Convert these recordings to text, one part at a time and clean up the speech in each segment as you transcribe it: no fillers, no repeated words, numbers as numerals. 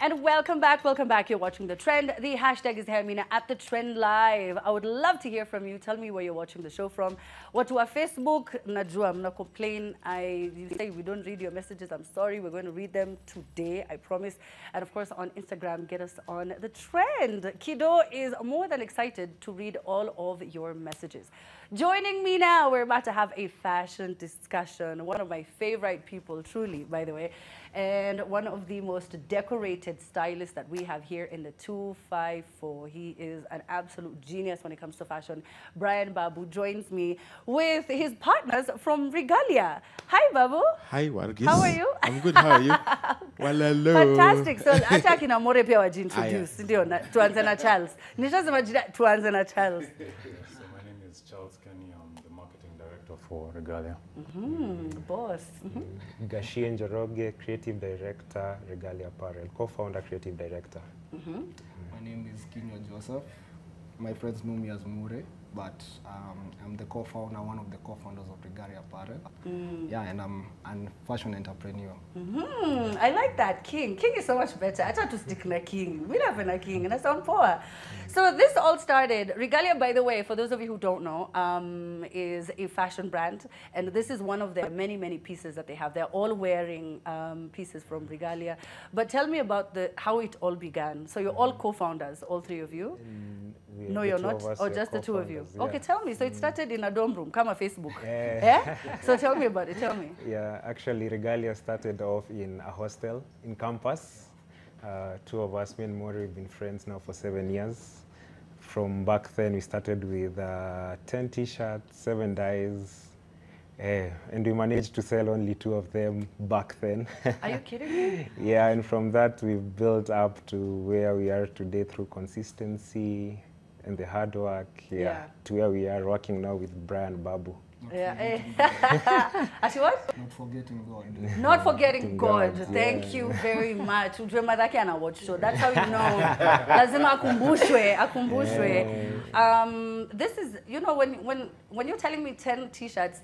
And welcome back, welcome back. You're watching The Trend. The hashtag is Hermina at The Trend Live. I would love to hear from you. Tell me where you're watching the show from. What to our Facebook, Najua, I'm not complain. You say we don't read your messages. I'm sorry. We're going to read them today, I promise. And of course, on Instagram, get us on The Trend. Kido is more than excited to read all of your messages. Joining me now, we're about to have a fashion discussion. One of my favorite people, truly, by the way, and one of the most decorated stylists that we have here in the 254. He is an absolute genius when it comes to fashion. Babu joins me with his partners from Regalia. Hi, Babu. Hi, Wargis. How are you? I'm good. How are you? Well, hello. Fantastic. So, acha kina more pia wajiintroduce. Ndio, tuanze na Charles. Nishasema tuanze na Charles. Charles Kenny, I'm the marketing director for Regalia. Boss. Gashie Njoroge, creative director, Regalia Apparel, co-founder, creative director. My name is Kinyo Joseph. My friends know me as Mure, but I'm the co-founder, one of the co-founders of Regalia Apparel. Yeah, and I'm a fashion entrepreneur. I like that. King. King is so much better. I try to stick na King. We love a King, and I sound poor. So this all started, Regalia, by the way, for those of you who don't know, is a fashion brand. And this is one of their many, many pieces that they have. They're all wearing pieces from Regalia. But tell me about how it all began. So you're all co-founders, all three of you? No, you're not? Or just the two of you? Yeah. Okay, tell me. So it started in a dorm room. Come on, Facebook. Yeah? So tell me about it. Tell me. Yeah, actually, Regalia started off in a hostel in campus. Two of us, me and Mori, we've been friends now for 7 years. From back then, we started with 10 t-shirts, 7 dyes, and we managed to sell only 2 of them back then. Are you kidding me? Yeah, and from that, we've built up to where we are today through consistency and the hard work, to where we are working now with Babu. Actually, what? Not forgetting God. Not forgetting God. God. Thank you very much. Ujue madhaki ana watch show. That's how you know. Lazima akumbushwe. This is, you know, when you're telling me 10 t-shirts,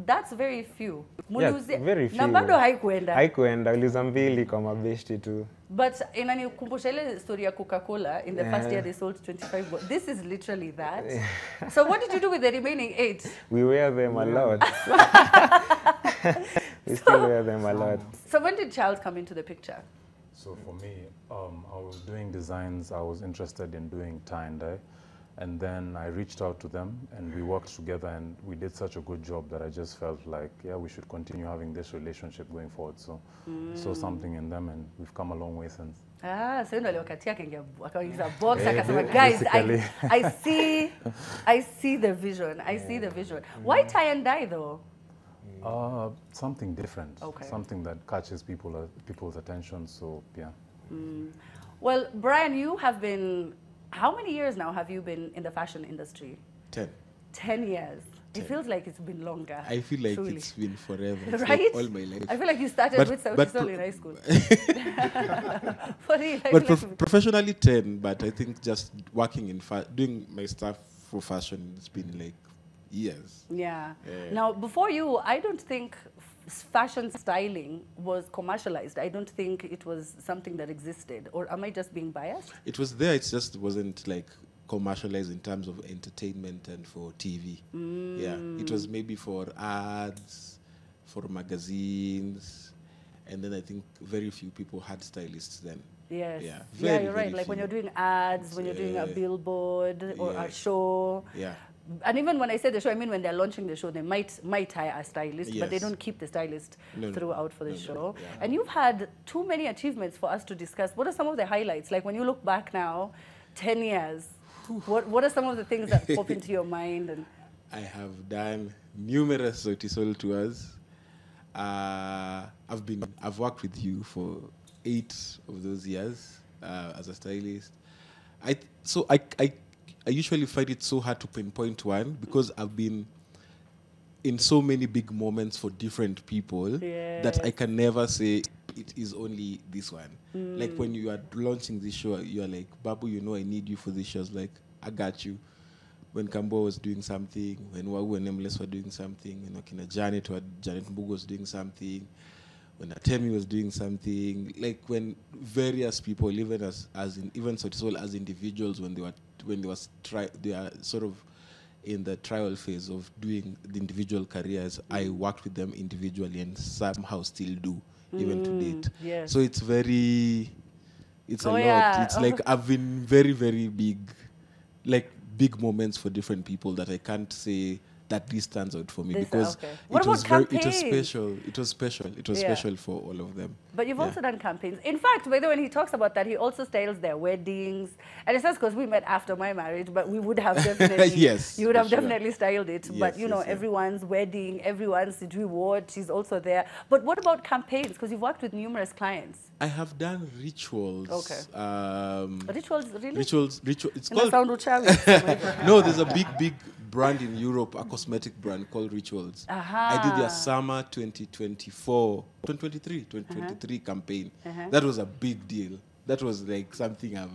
that's very few. Yeah, very few. Na bado haikuenda. Haikuenda, uliza mbili kwa mabeshti tu. But inanikumbusha ile story ya Coca-Cola in the first year they sold 25. This is literally that. So what did you do with the remaining 8? We wear them a lot. We still wear them a lot. So when did Charles come into the picture? So for me, I was doing designs. I was interested in doing tie and dye. And then I reached out to them and we worked together and we did such a good job that I just felt like, yeah, we should continue having this relationship going forward. So saw something in them and we've come a long way since. So you know, akaingiza box akasema, guys, I see the vision. I see the vision. Why tie and dye though? Something different. Okay. Something that catches people's attention. So yeah. Well, Brian, you have been. How many years now have you been in the fashion industry? 10. 10 years. 10. It feels like it's been longer. I feel like truly. It's been forever. It's right? Like all my life. I feel like you started with Sauti in high school. For real, professionally 10, but I think just working in doing my stuff for fashion, it's been like years. Yeah. Now, before you, I don't think fashion styling was commercialized. I don't think it was something that existed. Or am I just being biased? It was there, it just wasn't like commercialized in terms of entertainment and for TV. Yeah, it was maybe for ads, for magazines, and then I think very few people had stylists then. Yes. Yeah, You're right. Like when you're doing ads, when you're doing a billboard or a show. Yeah. And even when I say the show, I mean when they're launching the show, they might hire a stylist, but they don't keep the stylist throughout for the show. Yeah. And you've had too many achievements for us to discuss. What are some of the highlights? Like when you look back now, 10 years, what are some of the things that pop into your mind? And I have done numerous Sotisol tours. I've worked with you for 8 of those years as a stylist. I usually find it so hard to pinpoint one because I've been in so many big moments for different people that I can never say it is only this one. Like when you are launching this show, you are like, Babu, you know I need you for this show. I was like, I got you. When Kambo was doing something, when Wagu and Nameless were doing something, when Janet Mbugo was doing something, when Atemi was doing something, like when various people, even even Sotisol as individuals, when they are sort of in the trial phase of doing the individual careers, I worked with them individually and somehow still do, even to date. Yes. So it's a lot. Yeah. It's like I've been very, very big moments for different people that I can't say that this stands out for me because What about campaigns? It was special for all of them. But you've also done campaigns. In fact, by the way, when he talks about that, he also styles their weddings. And it says because we met after my marriage, but we would have definitely, yes, you would have definitely styled it. Yes, but everyone's wedding, everyone's Sidri Ward, she's also there. But what about campaigns? Because you've worked with numerous clients. I have done rituals. Okay. Rituals, really? Rituals. It's called. No, there's a big brand in Europe, a cosmetic brand called Rituals. I did their summer 2023 campaign. That was a big deal. That was like something I've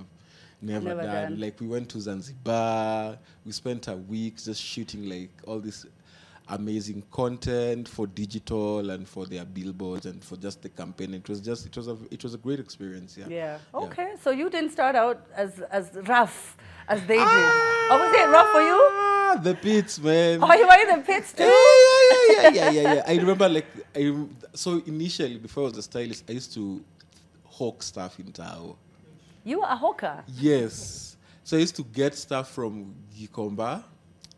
never done. Like we went to Zanzibar. We spent a week just shooting like all this amazing content for digital and for their billboards and for just the campaign. It was a great experience. Yeah. Okay. So you didn't start out as rough as they did. Or was it rough for you? The pits, man. Oh, you were in the pits too? Yeah. I remember so initially, before I was a stylist, I used to hawk stuff in Tao. You were a hawker? Yes. So I used to get stuff from Gikomba.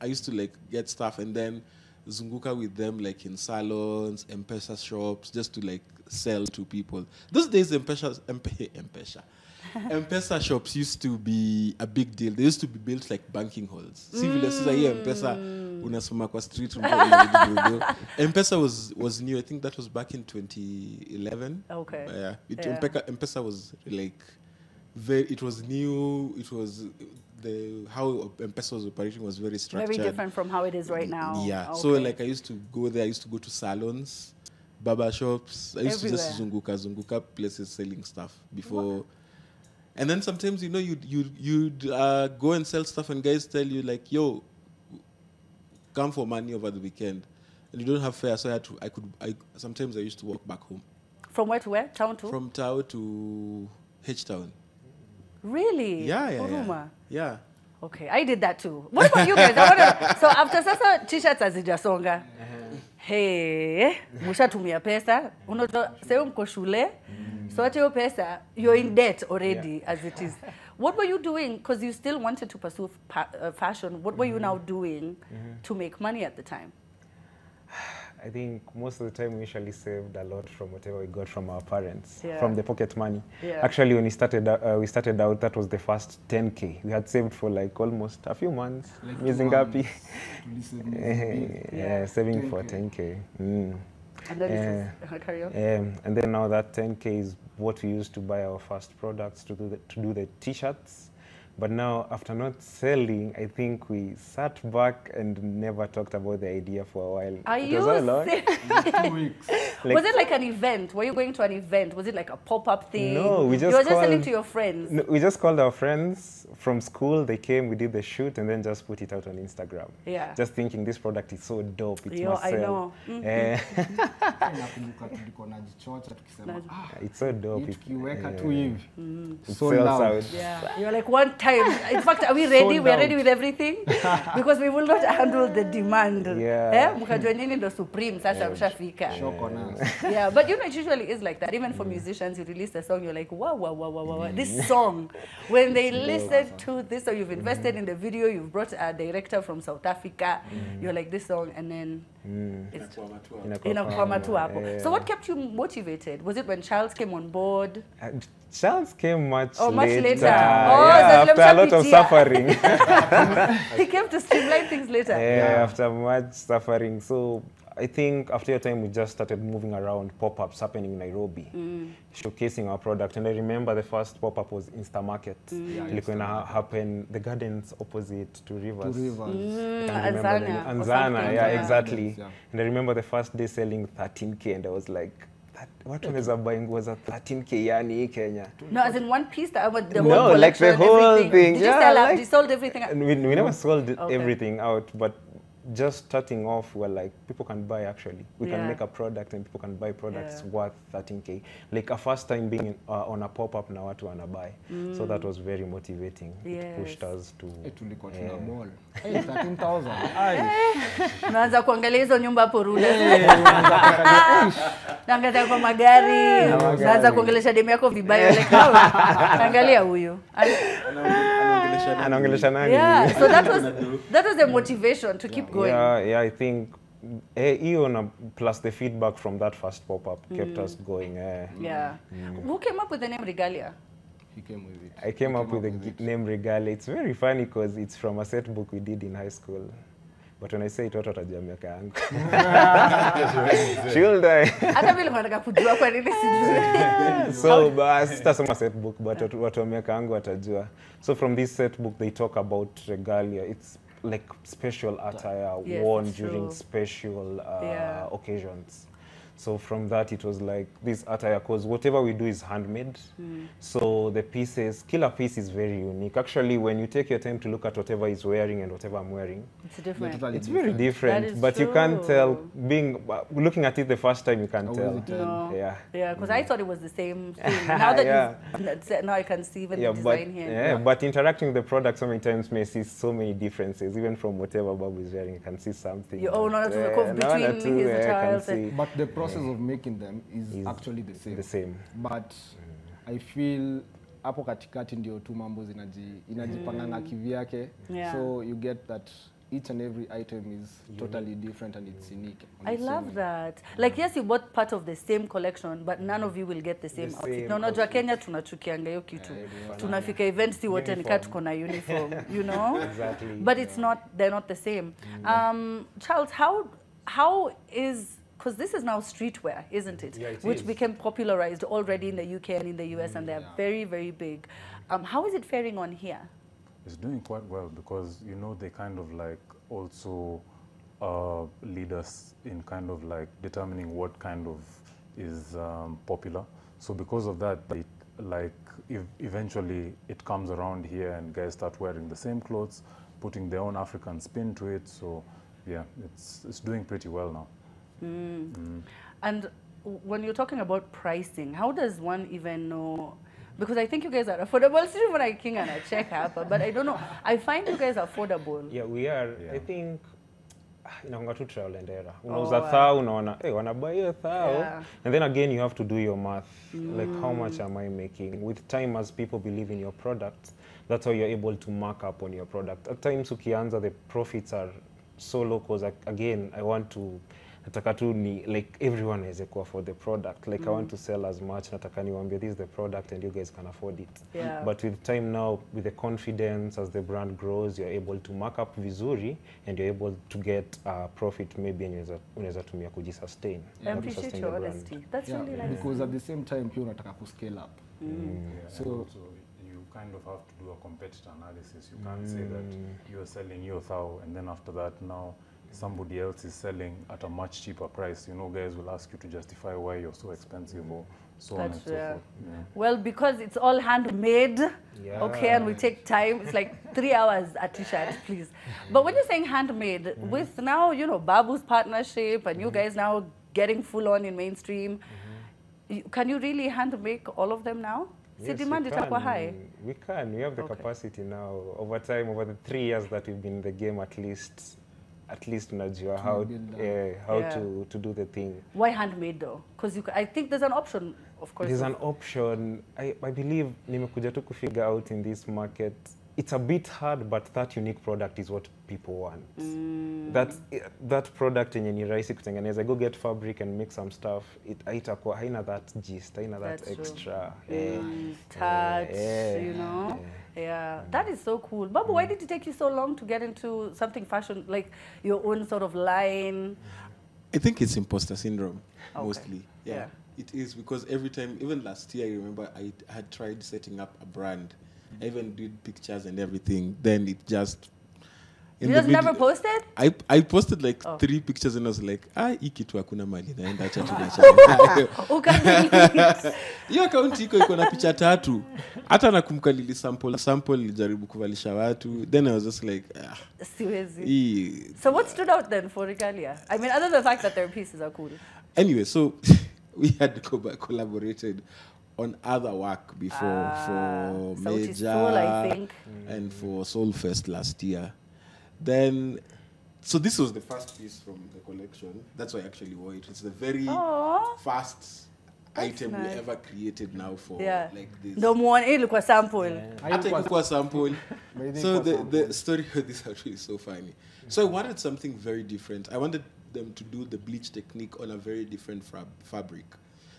I used to get stuff and then zunguka with them in salons, M-Pesa shops, just to sell to people. Those days M-Pesa shops used to be a big deal. They used to be built like banking halls. M-Pesa unasoma kwa street. M-Pesa was new. I think that was back in 2011. Okay. M-Pesa was it was new. It was how M-Pesa was operating was very structured. Very different from how it is right now. Yeah. Okay. So I used to go there. I used to go to salons, barber shops. I used to just zunguka places selling stuff before. What? And then sometimes you'd go and sell stuff and guys tell you yo, come for money over the weekend, and you don't have fare. So sometimes I used to walk back home. From where to where? Town to? From Tao to H-Town. Really? Yeah. Yeah. Okay, I did that too. What about you guys? So after sasa t-shirts hazijasonga. Hey, mushatumia pesa. Unajua sasa mko shule. So at your pesa, you're in debt already as it is. What were you doing? Because you still wanted to pursue fashion. What were you now doing to make money at the time? I think most of the time we usually saved a lot from whatever we got from our parents, from the pocket money. Yeah. Actually, when we started out, that was the first 10K. We had saved for almost a few months. Mizingapi. Saving for 10K. And then carry on. And then now that 10K is what we used to buy our first products to do the t-shirts. But now, after not selling, I think we sat back and never talked about the idea for a while. It was all long. 2 weeks. Was it like an event? Were you going to an event? Was it like a pop-up thing? No, you were just selling to your friends. No, we just called our friends from school. They came, we did the shoot, and then just put it out on Instagram. Yeah. Just thinking this product is so dope, it must sell. I know. It's so dope. It sells out. Yeah. You're like, one time. In fact, are we ready? We're ready with everything? Because we will not handle the demand. Yeah. Supreme. Yeah, but it usually is like that. Even for musicians, you release a song, you're like, wow. This song, when they listen to this, or you've invested in the video, you've brought a director from South Africa, you're like, this song, and then it's So what kept you motivated? Was it when Charles came on board? Charles came much later. After a lot of suffering. He came to streamline things later. After much suffering. So I think after a time we just started moving around, pop-ups happening in Nairobi, showcasing our product. And I remember the first pop-up was Instamarket. Like when it happened, the gardens opposite to Rivers. Anzana, exactly. Yeah. And I remember the first day selling 13K, and I was like, what was I buying was a 13K yani Kenya. No, as in one piece, the whole collection, like the whole everything. thing. Did you sell out? You sold everything out? We never sold everything out, but just starting off, we're like, people can buy actually. We Yeah. can make a product and people can buy products Yeah. worth 13K. Like a first time being on a pop-up na watu wana buy. So that was very motivating. Yes. It pushed us to... Tulikuwa tuna ball. Hey, 13,000. Ai. Naanza kuangalia hizo nyumba hapo Ruda. Naangalia kwa magari. Naanza kuongelesha demu yako vibaya like how? Angalia huyu. Anaongelesha nani? Yeah, so that was the motivation to keep going. Yeah, I think hiyo na plus the feedback from that first pop-up kept us going. Yeah. Who came up with the name Regalia? He came with it. I came up with the name Regalia. It's very funny because it's from a set book we did in high school. But when I say it, watu watajua miaka yangu. She'll die. Hata vile nataka kujua kwa nini sijui. So, sitasoma set book, but watu wa miaka yangu watajua. So from this set book, they talk about regalia. It's like special attire worn during special occasions. So from that, it was like this attire, because whatever we do is handmade. So the pieces, killer piece is very unique. Actually, when you take your time to look at whatever he's wearing and whatever I'm wearing, It's different. Totally it's very That different. is But you can't tell, true. looking at it the first time, you can't tell. No. Yeah. Yeah, because I thought it was the same thing. Now that now I can see even the design here. But interacting with the product so many times may see so many differences. Even from whatever Babu is wearing, you can see something. You own one to the curve between his attires. But the process of making them is actually the same. The same. But I feel hapo katikati ndio tu mambo inajipanganga kivyake. Yeah. So you get that each and every item is totally different and it's unique. I love that. Like, yes, you bought part of the same collection, but none of you will get the same outfit. No, unajua Kenya tunachukianga hiyo kitu. Tunafika events si wote nika tuko na uniform, you know? Exactly. But it's not, they're not the same. Charles, how is, because this is now streetwear, isn't it? Yeah, it Which is. became popularized already in the UK and in the US, and they're very, very big. How is it faring on here? It's doing quite well because, you know, they kind of like also lead us in kind of like determining what kind of is popular. So because of that, it, like eventually it comes around here and guys start wearing the same clothes, putting their own African spin to it. So yeah, it's doing pretty well now. And when you're talking about pricing, how does one even know? Because I think you guys are affordable. Still, when I king and I check up, but I don't know. I find you guys affordable. Yeah, we are. Yeah. I think inaonga tu trial and error. Unauza thao, unaona, wanabuy hiyo thao. Yeah. And then again, you have to do your math. Like, how much am I making? With time, as people believe in your product, that's how you're able to mark up on your product. At times, ukianza, the profits are so low because, again, I want to, nataka tu ni, like, everyone has a for the product. Like, I want to sell as much. Nataka niwaambie, this is the product and you guys can afford it. Yeah. But with time now, with the confidence, as the brand grows, you're able to mark up vizuri and you're able to get profit maybe and unaweza tumia kujisustain. I appreciate your honesty. That's really nice. Because at the same time, pia unataka scale up. So you kind of have to do a competitor analysis. You can't say that you're selling your thou and then after that now somebody else is selling at a much cheaper price. You know, guys will ask you to justify why you're so expensive or so on and so forth. Yeah. Well, because it's all handmade, okay, and we take time. It's like 3 hours a t-shirt, please. But when you're saying handmade, with now, you know, Babu's partnership and you guys now getting full on in mainstream, can you really hand make all of them now? Yes, See, demand itakuwa high. We can. We have the capacity now. Over time, over the 3 years that we've been in the game, at least unajua how to do the thing. Why handmade though? Because I think there's an option, of course. There's an option. I believe nimekuja tu figure out in this market. It's a bit hard, but that unique product is what people want. That product yenye ni rahisi kutengeneza. Go get fabric and make some stuff. Haitakuwa haina that gist, haina that That's extra touch, you know. Yeah, that is so cool. Babu, why did it take you so long to get into something fashion, like your own sort of line? I think it's imposter syndrome, Okay. mostly. Yeah. It is because every time, even last year, I remember I had tried setting up a brand. I even did pictures and everything. Then it just, In You the just never mid- posted? I posted like 3 pictures and I was like, hii kitu hakuna mali naenda, acha tunacha. Ukadelete. Hiyo account iko na picha 3. Hata nakumkalili sample nilijaribu kuvalisha watu. Then I was just like, Siwezi. hii. So what stood out then for Regalia? I mean, other than the fact that their pieces are cool. Anyway, so we had collaborated on other work before for Sauti Major Sol, I think. and for Soulfest last year. Then, so this was the first piece from the collection. That's why I actually wore it. It's the very Aww. first item nice. we ever created now for like this. Ndio muone ilikuwa sample. Hata ilikuwa sample. Maybe So ilikuwa the story of this actually is so funny. So I wanted something very different. I wanted them to do the bleach technique on a very different fabric.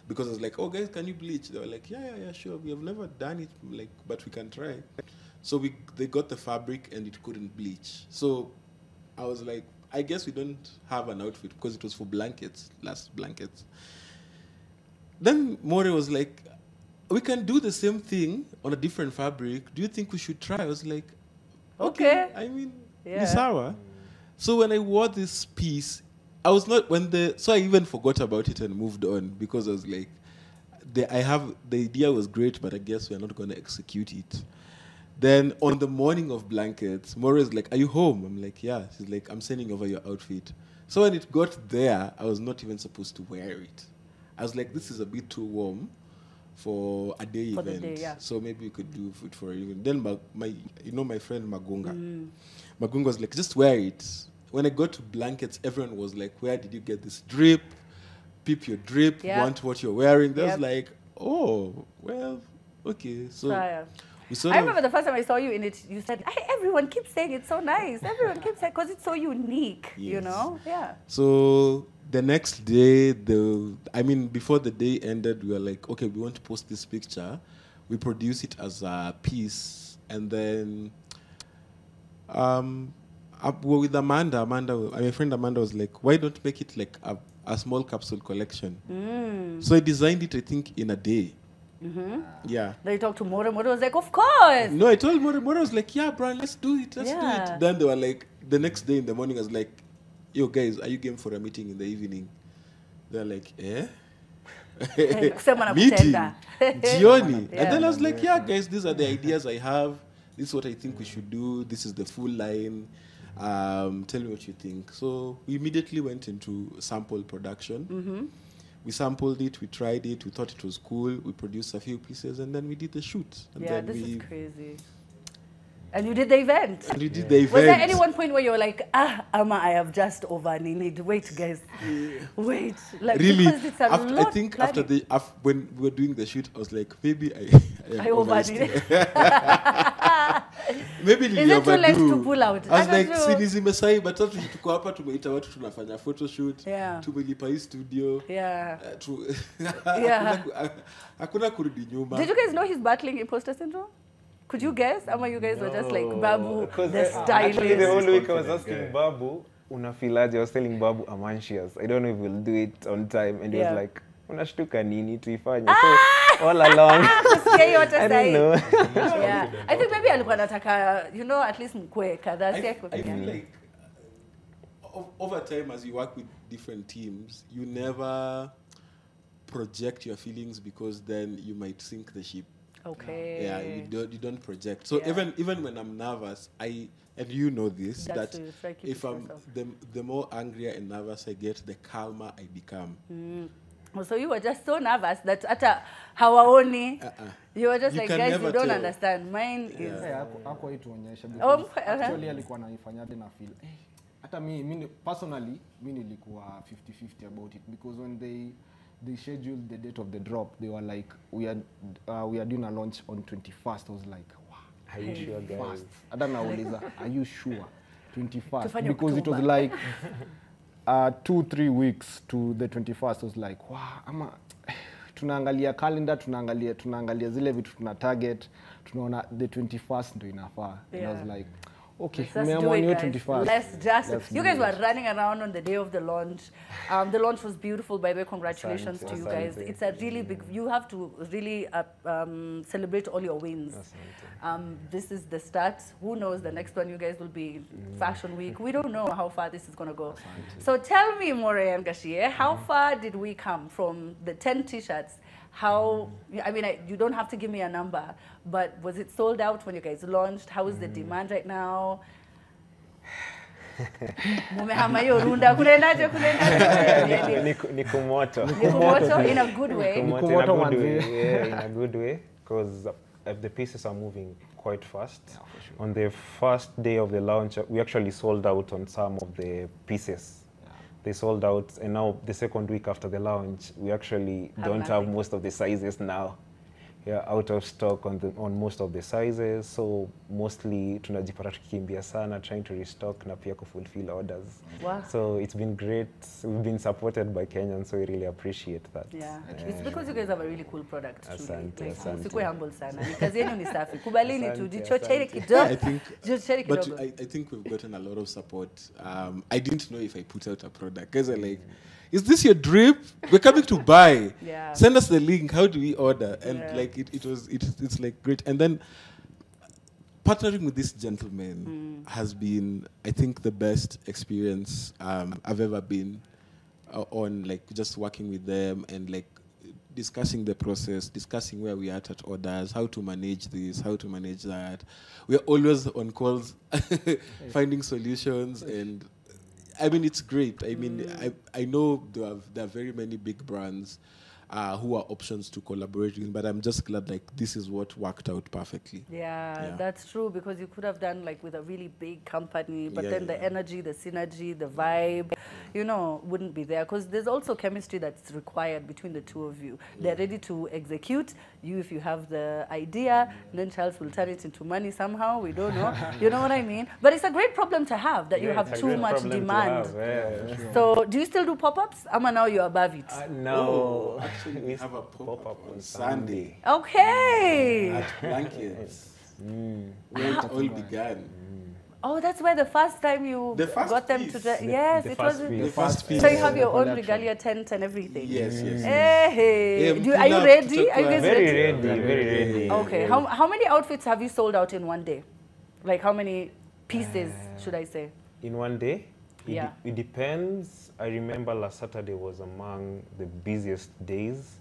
Because I was like, oh guys, can you bleach? They were like, yeah, sure. We have never done it, like, but we can try. So they got the fabric and it couldn't bleach. So I was like, I guess we don't have an outfit because it was for blankets, last blankets. Then More was like, we can do the same thing on a different fabric. Do you think we should try? I was like, okay. I mean, Yeah. ni sawa. So when I wore this piece, I was not so I even forgot about it and moved on because I was like, the idea was great, but I guess we're not going to execute it. Then on the morning of blankets, Maura's like, are you home? I'm like, yeah. She's like, I'm sending over your outfit. So when it got there, I was not even supposed to wear it. I was like, this is a bit too warm for a day For the event. day, yeah. So maybe we could do it for a event. Then my friend Magunga. Magunga was like, just wear it. When I got to blankets, everyone was like, where did you get this drip? Peep your drip, Yep. want what you're wearing. They Yep. was like, oh, well, okay. So we sort I of remember the first time I saw you in it, you said, everyone keeps saying it's so nice. Everyone keeps saying, because it's so unique, you Yes. know? Yeah. So the next day, before the day ended, we were like, okay, we want to post this picture. We produce it as a piece. And then with Amanda, my friend Amanda was like, why don't make it like a small capsule collection? So I designed it, I think, in a day. Yeah. Then you talked to Mora. Mora was like, of course. No, I told Mora was like, yeah, Brian, let's do it. Let's do Yeah. it. Then they were like, the next day in the morning, I was like, yo, guys, are you game for a meeting in the evening? They're like, Kusema na meeting? kutenda. Jioni. Yeah. And then I was like, yeah, guys, these are the ideas I have. This is what I think we should do. This is the full line. Tell me what you think. So we immediately went into sample production. We sampled it, we tried it, we thought it was cool, we produced a few pieces, and then we did the shoot. And Yeah, then this we is crazy. And you did the event. We did the event. Was there any one point where you were like, Amma, I have just over-needed. Wait, guys. Wait. Like, Really, because it's a after, lot I think planning. when we were doing the shoot, I was like, maybe I over-needed. maybe Is it too late overdue. to pull out? I was I like, don't know. sini zimesai, but sasa tuko hapa tumeita watu tunafanya photoshoot, Yeah. tumelipa hii studio. Yeah. Yeah. Hakuna kurudi nyuma. Did you guys know he's battling imposter syndrome? Could you guess? Ama you guys were just like, Babu, the Actually, the stylist. whole week I was asking Babu, unafilaje? I was telling Babu, I'm anxious. I don't know if we'll do it on time. And he Yeah. was like, unashtuka nini tuifanye? So all along, Sikia yote I don't sahi. know. Yeah. I think maybe alikuwa anataka, at least mkwe kadhaa. I feel like over time, as you work with different teams, you never project your feelings because then you might sink the ship. Okay. Yeah, you don't project. So Yeah. even when I'm nervous, and you know this, That's that true. Try keep if it I'm yourself. the more angrier and nervous I get, the calmer I become. So you were just so nervous that hata hawaoni. You were just You like, can guys, you never don't tell. understand. Mine is... Yeah, hakuwa ituonyesha Oh, because actually alikuwa anaifanya na feel hata mimi personally mimi nilikuwa 50-50 about it because when they scheduled the date of the drop, they were like, we are doing a launch on 21st. I was like, wow, Are you sure, guys? 21st. Hata nauliza, are you sure 21st? Tufanye Because it was October. like 2-3 weeks to the 21st. I was like, wow, ama tunaangalia calendar, tunaangalia zile vitu tuna target, tunaona the 21st ndio inafaa. And I was Yeah. like, Okay, Let's I'm do on it, your guys. 21st. Let's you do guys it. were running around on the day of the launch. The launch was beautiful, by the way. Congratulations to you guys. Asante. It's a really big. You have to really celebrate all your wins. This is the start. Who knows? The next one, you guys will be Fashion Week. We don't know how far this is gonna go. So tell me, More and Gashie, how far did we come from the 10 T-shirts? How, I mean, you don't have to give me a number, but was it sold out when you guys launched? How is the demand right now? Mumehama hiyo runda, kunaendaje? Niko moto. Niko moto in a good way. Niko moto in a good way. Yeah, in a good way, because the pieces are moving quite fast. Yeah, for sure. On the first day of the launch, we actually sold out on some of the pieces. They sold out, and now the second week after the launch, we actually don't have most of the sizes now. Yeah, out of stock on most of the sizes, so mostly tunajipata tukikimbia sana trying to restock na pia fulfill orders. Wow. So it's been great. We've been supported by Kenyans, so we really appreciate that. Yeah, it's because you guys have a really cool product. Asante, like, asante. Usikue humble sana. Kazi yenu ni safi. Kubalini tu, Asante, jichochele asante. kidogo. I think, Jichochele but kidogo. I think we've gotten a lot of support. I didn't know if I put out a product. Guys are like, is this your drip? We're coming to buy. Yeah. Send us the link. How do we order? And Yeah. like it's like great. And then partnering with this gentleman has been, I think, the best experience I've ever been on. Like just working with them and like discussing the process, discussing where we are at orders, how to manage this, how to manage that. We're always on calls, finding solutions, and I mean, it's great. I mean, I know there are very many big brands who are options to collaborate with, but I'm just glad like this is what worked out perfectly. Yeah, that's true, because you could have done like with a really big company, but Yeah, then the yeah. energy, the synergy, the vibe, you know, wouldn't be there, because there's also chemistry that's required between the two of you. They're ready to execute. You, if you have the idea, then Charles will turn it into money somehow. We don't know. You know what I mean? But it's a great problem to have, that you have it's a too great much problem to demand. have, yeah. So do you still do pop-ups? Ama now you're above it. No, Actually, we have a pop-up on Sunday Okay. at Blankets, where it all began. Oh, that's where the first time you The first got them piece. to dress. Yes, the it first was. piece. The first piece. So you have your own Collection. regalia tent and everything. Yes, yes. Hey, Yeah, are you pull up, ready? Are you guys very ready? ready, very ready. Okay. How many outfits have you sold out in one day? Like how many pieces should I say? In one day? Yeah. It depends. I remember last Saturday was among the busiest days.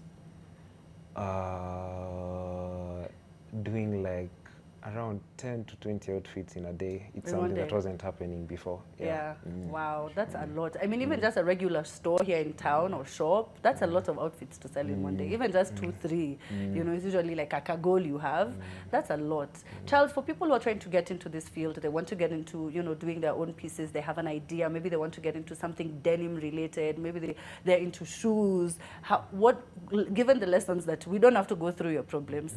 Doing like around 10 to 20 outfits in a day. It's In one something that day? wasn't happening before. Yeah. Wow, that's a lot. I mean, even just a regular store here in town or shop, that's a lot of outfits to sell in one day. Even just 2, 3, you know, it's usually like a goal you have. That's a lot. Charles, for people who are trying to get into this field, they want to get into, you know, doing their own pieces, they have an idea, maybe they want to get into something denim related, maybe they're into shoes. Given the lessons that, we don't have to go through your problems,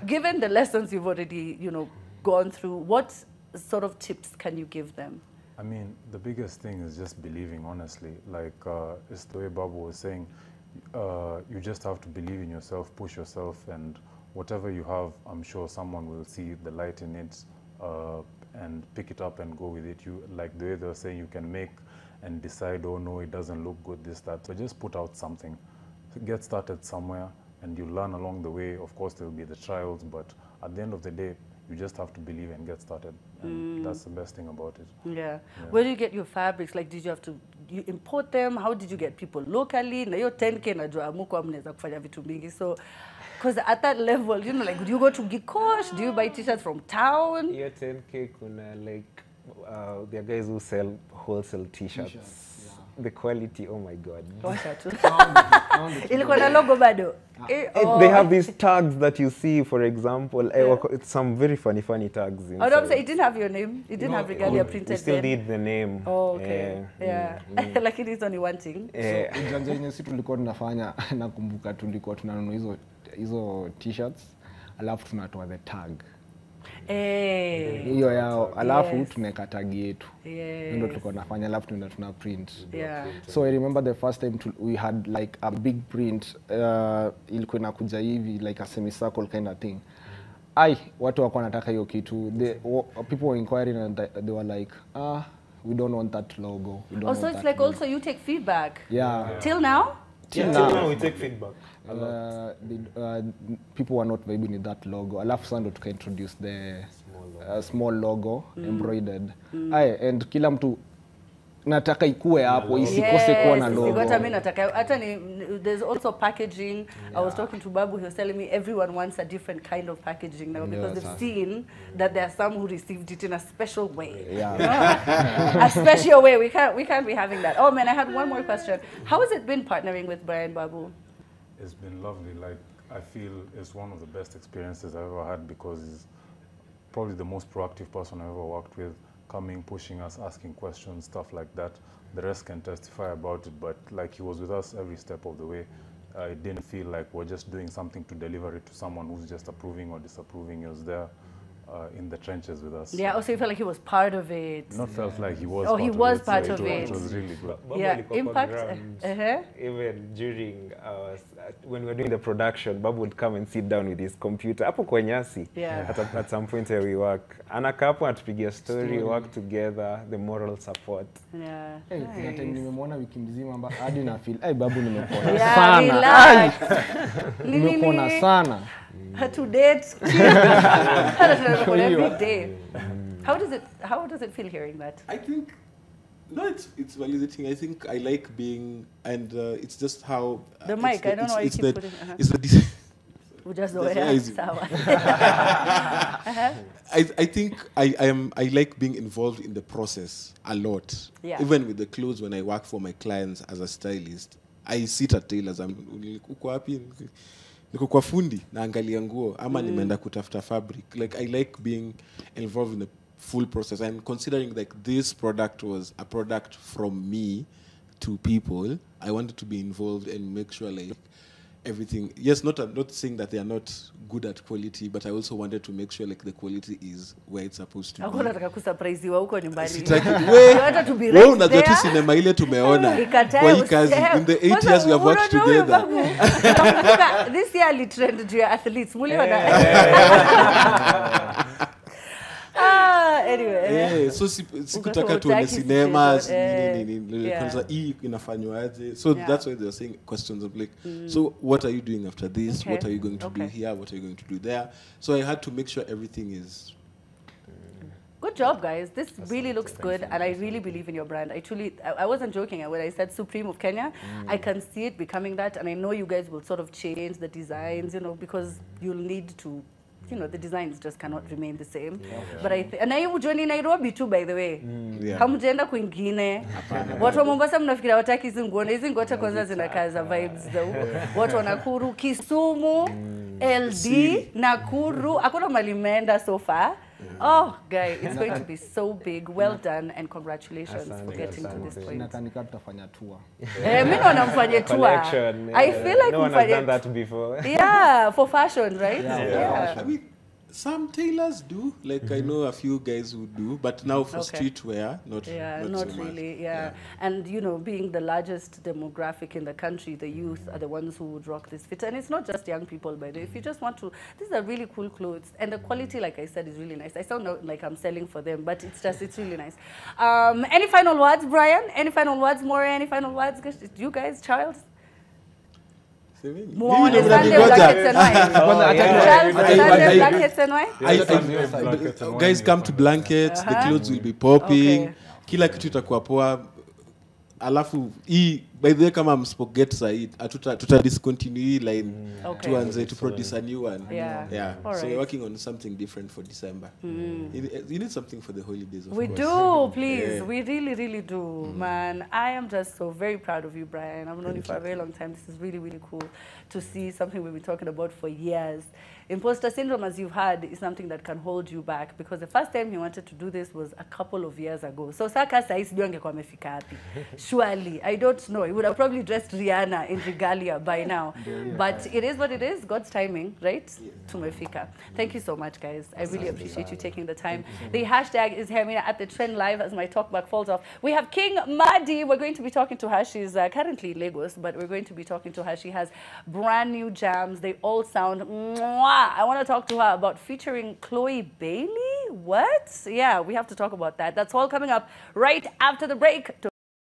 given the lessons you've already, you know, gone through, what sort of tips can you give them? I mean, the biggest thing is just believing, honestly. Like, it's the way Babu was saying, you just have to believe in yourself, push yourself, and whatever you have, I'm sure someone will see the light in it and pick it up and go with it. You, like the way they were saying, you can make and decide, oh no, it doesn't look good, this, that. So just put out something. Get started somewhere, and you learn along the way. Of course, there will be the trials, but at the end of the day, you just have to believe and get started. And that's the best thing about it. Yeah. Where do you get your fabrics? Like, did you have to import them? How did you get people locally? Na yo 10K najua muko mnaweza kufanya vitu mingi. So, because at that level, you know, like, do you go to Gikosh? Do you buy t-shirts from town? Here 10K kuna like there are guys who sell wholesale t-shirts. The quality, oh my god. Wacha tu. Ilikuwa na logo bado. They have these tags that you see, for example. It's some very funny tags. Oh, no, I'm saying it didn't have your name. It didn't have regalia printed. We still then. need the name. Oh, okay. Yeah. Like it is only one thing. Ujanja yenye si tulikuwa tunafanya, nakumbuka tulikuwa tunanunua hizo t-shirts, alafu tunatoa the tag. Hiyo yao, alafu tunaweka tag yetu. Ndio tulikuwa tunafanya, alafu tuna print. So I remember the first time we had like a big print, ilikuwa inakuja hivi like a semicircle kind of thing. watu wako wanataka hiyo kitu. People were inquiring and they were like, we don't want that logo. We don't so want it's that like logo. also you take feedback. Yeah. Till now? Till now we take feedback. People were not vibing with that logo. Alafu sasa ndo tukaintroduce the small logo embroidered. And kila mtu nataka ikue hapo isikose kuwa na logo. Hata mimi nataka hata ni there's also packaging. I was talking to Babu, he was telling me everyone wants a different kind of packaging now because they've seen that there are some who received it in a special way. Yeah. You know? A special way. We can't be having that. Oh man, I had one more question. How has it been partnering with Brian, Babu? It's been lovely. Like, I feel it's one of the best experiences I've ever had because he's probably the most proactive person I've ever worked with, coming, pushing us, asking questions, stuff like that. The rest can testify about it, but like he was with us every step of the way. It didn't feel like we're just doing something to deliver it to someone who's just approving or disapproving. He was there in the trenches with us. Yeah, also you felt like he was part of it. Not felt like he was. Oh, he was part of It it. was really good. Yeah, impact. Even during when we were doing the production, Babu would come and sit down with his computer. Hapo kwa nyasi. Yeah. At some point where we work. Anakaa hapo atupigia story, work together, the moral support. Yeah. Kuna time nimemwona wiki mzima hadi na feel Babu nimekuona Yeah, sana. relax. Nimekuona sana. To date. Every day. How does it feel hearing that? I think it's validating. I think I like being, and it's just how The mic, I don't know why you keep putting it's the Just That's why it's- sawa. I think I like being involved in the process a lot. Yeah. Even with the clothes, when I work for my clients as a stylist, I sit at tailors. Uko wapi? Niko kwa fundi naangalia nguo ama nimeenda kutafuta fabric. Like I like being involved in the full process, and considering like this product was a product from me to people, I wanted to be involved and make sure like everything. Yes, I'm not saying that they are not good at quality, but I also wanted to make sure like the quality is where it's supposed to be. Hakuna nataka kusurpriseiwa huko nyumbani. Sitaki Hata to be wewe right unajua tu there. sinema ile tumeona Ikatae kwa hii kazi in the 8 years we have worked together. This year alitrend juu ya athletes. Muliona? Anyway. So sikutaka Ukataka tuone utaki cinemas situation, nini yeah. kwanza hii inafanywaje, so that's why they are saying questions of like so what are you doing after this, Okay. what are you going to do Okay. here, what are you going to do there, so I had to make sure everything is Good job, guys. This really looks good, and I really believe in your brand. I wasn't joking when I said Supreme of Kenya. I can see it becoming that, and I know you guys will sort of change the designs, because you'll need to, the designs just cannot remain the same. But and I am joining Nairobi too, by the way. Hamjenda kwingine. Watu wa Mombasa mnafikira wataki hizi nguo, na hizi nguo hata kwanza zinakaa za vibes za huko. Watu wa Nakuru, Kisumu, LD, Nakuru, hakuna mali mmeenda so far. Oh, guy, it's going to be so big. Well done, and congratulations for getting to this point. Nakanika tutafanya tour. Mimi naona mfanye tour. Collection, I feel like no one has done that before. Yeah, for fashion, right? Yeah. I mean, some tailors do, like I know a few guys who do, but now for streetwear, not so much. really. Yeah. And being the largest demographic in the country, the youth are the ones who would rock this fit. And it's not just young people, by the way. If you just want to, these are really cool clothes, and the quality, like I said, is really nice. I sound like I'm selling for them, but it's really nice. Any final words, Brian? Any final words, Maureen? Any final words? You guys, Charles? More Mimi Sunday namngoja. blankets and white. Charles, Sunday blankets and white. Guys come to Blankets, the clothes will be popping. Okay. Kila kitu itakuwa poa. Alafu hii by the way kama msipoget said tuta discontinue hii line tuanze to produce a new one. Yeah. All So right. we're working on something different for December. You need something for the holidays, of We course. do, please. Yeah. We really, really do, man. I am just so very proud of you, Brian. I've known you for a very long time. This is really, really cool to see something we've been talking about for years. Imposter syndrome, as you've had, is something that can hold you back, because the first time he wanted to do this was a couple of years ago. So saka sahi sijui angekuwa amefika wapi. Surely, I don't know. He would have probably dressed Rihanna in regalia by now. But it is what it is. God's timing, right? Tumefika. Thank you so much, guys. I really appreciate you taking the time. The hashtag is Hermina at the Trend Live as my talkback falls off. We have King Madi. We're going to be talking to her. She's currently in Lagos, but we're going to be talking to her. She has brand new jams. They all sound mwah. I want to talk to her about featuring Chloe Bailey. What? Yeah, we have to talk about that. That's all coming up right after the break.